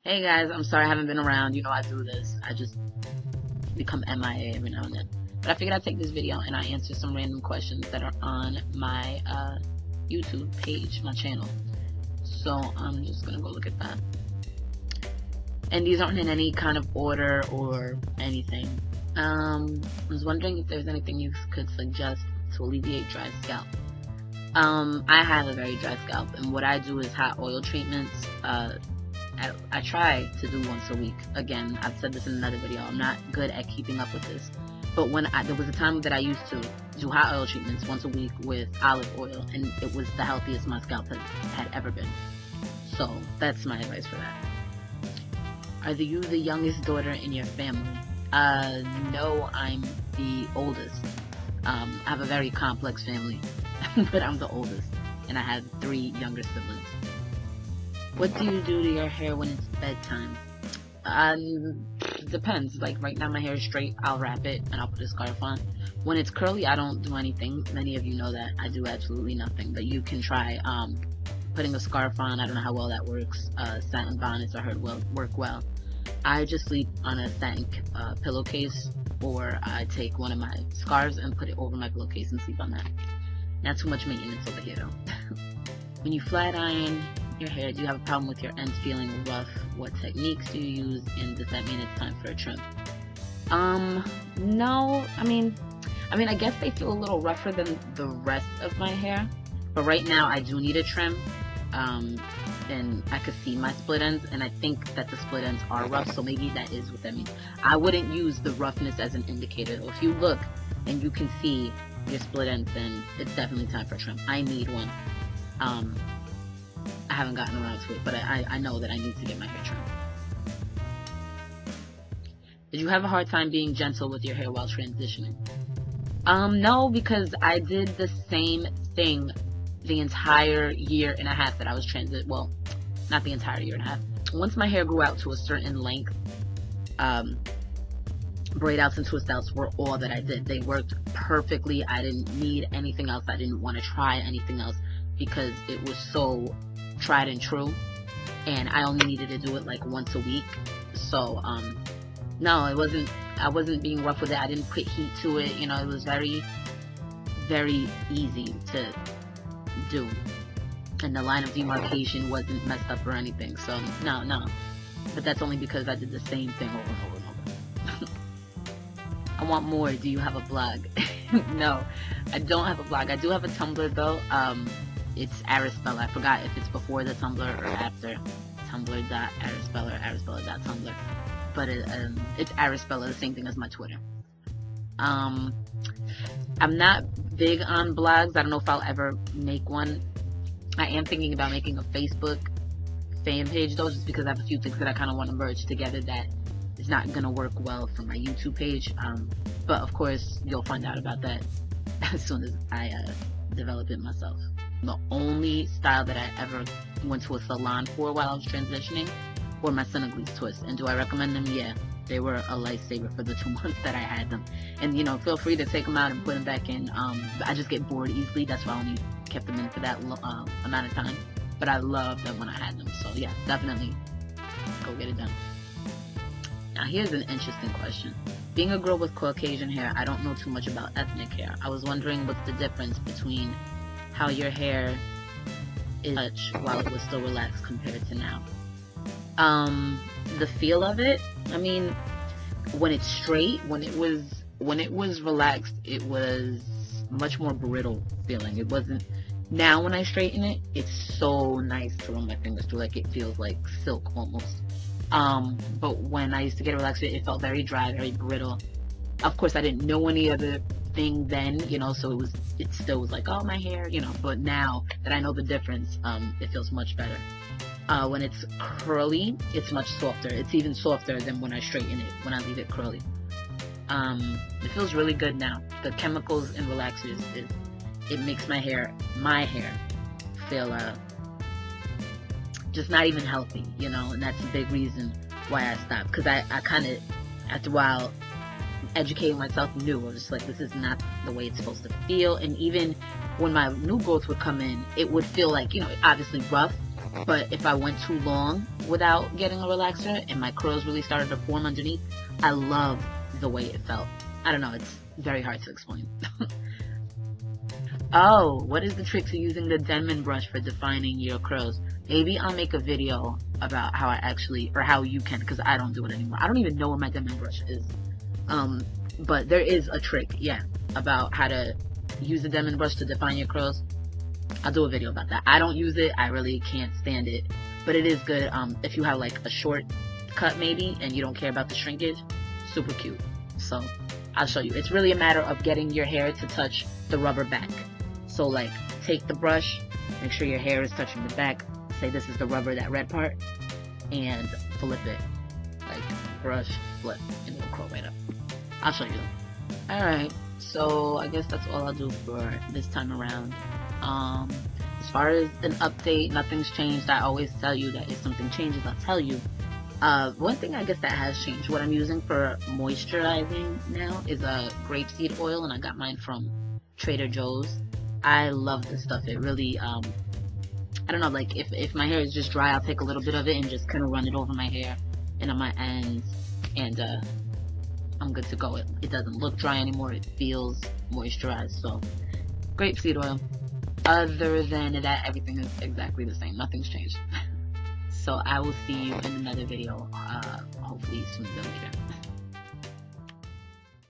Hey guys, I'm sorry I haven't been around. You know I do this. I just become MIA every now and then. But I figured I'd take this video and I answer some random questions that are on my YouTube page, my channel. So I'm just gonna go look at that. And these aren't in any kind of order or anything. I was wondering if there's anything you could suggest to alleviate dry scalp. I have a very dry scalp, and what I do is hot oil treatments. I try to do once a week. Again, I've said this in another video. I'm not good at keeping up with this. But there was a time that I used to do hot oil treatments once a week with olive oil, and it was the healthiest my scalp had ever been. So that's my advice for that. Are you the youngest daughter in your family? No, I'm the oldest. I have a very complex family, but I'm the oldest, and I have 3 younger siblings. What do you do to your hair when it's bedtime? Depends. Like right now my hair is straight, I'll wrap it and I'll put a scarf on. When it's curly, I don't do anything. Many of you know that I do absolutely nothing, but you can try putting a scarf on. I don't know how well that works. Satin bonnets I heard work well. I just sleep on a satin pillowcase, or I take one of my scarves and put it over my pillowcase and sleep on that. Not too much maintenance over here though. When you flat iron your hair, do you have a problem with your ends feeling rough? What techniques do you use, and does that mean it's time for a trim? No. I mean I guess they feel a little rougher than the rest of my hair, but right now I do need a trim. And I could see my split ends, and I think that the split ends are rough, so maybe that is what that means. I wouldn't use the roughness as an indicator. If you look and you can see your split ends, then it's definitely time for a trim. I need one. I haven't gotten around to it, but I know that I need to get my hair trimmed. Did you have a hard time being gentle with your hair while transitioning? No, because I did the same thing the entire year and a half that I was well, not the entire year and a half. Once my hair grew out to a certain length, braid outs and twist outs were all that I did. They worked perfectly. I didn't need anything else. I didn't want to try anything else because it was so tried and true, and I only needed to do it like once a week. So no, I wasn't being rough with it. I didn't put heat to it. You know, it was very, very easy to do, and the line of demarcation wasn't messed up or anything. So no, but that's only because I did the same thing over and over and over. I want more. Do you have a blog? No, I don't have a blog. I do have a Tumblr though. It's Arabella. I forgot if it's before the Tumblr or after. Tumblr.Arabella, Arabella.tumblr. But it's Arabella, the same thing as my Twitter. I'm not big on blogs. I don't know if I'll ever make one. I am thinking about making a Facebook fan page though, just because I have a few things that I kind of want to merge together that is not going to work well for my YouTube page. But of course, you'll find out about that as soon as I develop it myself. The only style that I ever went to a salon for while I was transitioning were my Senegalese twists. And do I recommend them? Yeah. They were a lifesaver for the 2 months that I had them. And, you know, feel free to take them out and put them back in. I just get bored easily. That's why I only kept them in for that amount of time. But I loved them when I had them. So, yeah, definitely go get it done. Now, here's an interesting question. Being a girl with Caucasian hair, I don't know too much about ethnic hair. I was wondering what's the difference between how your hair is while it was still relaxed compared to now. The feel of it, I mean, when it's straight, when it was relaxed, it was much more brittle feeling. It wasn't. Now when I straighten it, it's so nice to run my fingers through. Like, it feels like silk almost. But when I used to get relaxed, it felt very dry, very brittle. Of course, I didn't know any other thing then, you know, so it still was like, oh, my hair, you know. But now that I know the difference, it feels much better. When it's curly, it's much softer. It's even softer than when I straighten it, when I leave it curly. It feels really good now. The chemicals and relaxers, it makes my hair feel just not even healthy, you know. And that's a big reason why I stopped, because I kind of, after a while, educating myself, knew I was just like, this is not the way it's supposed to feel. And even when my new growth would come in, it would feel like, you know, obviously rough, But if I went too long without getting a relaxer and my curls really started to form underneath, I love the way it felt. I don't know, it's very hard to explain. Oh, what is the trick to using the Denman brush for defining your curls? Maybe I'll make a video about how I actually, or how you can, because I don't do it anymore. I don't even know where my Denman brush is. But there is a trick, yeah, about how to use the Denman brush to define your curls. I'll do a video about that. I don't use it. I really can't stand it. But it is good if you have like a short cut maybe and you don't care about the shrinkage. Super cute. So I'll show you. It's really a matter of getting your hair to touch the rubber back. So like take the brush, make sure your hair is touching the back. Say this is the rubber, that red part, and flip it. Like brush, flip, and it'll curl right up. I'll show you though. Alright, so I guess that's all I'll do for this time around. As far as an update, nothing's changed. I always tell you that if something changes, I'll tell you. One thing I guess that has changed, what I'm using for moisturizing now is grapeseed oil, and I got mine from Trader Joe's. I love this stuff. It really, I don't know, like if my hair is just dry, I'll take a little bit of it and just kind of run it over my hair and on my ends, and I'm good to go. It doesn't look dry anymore. It feels moisturized. So grapeseed oil. Other than that, everything is exactly the same. Nothing's changed. So I will see you in another video, hopefully sooner than later.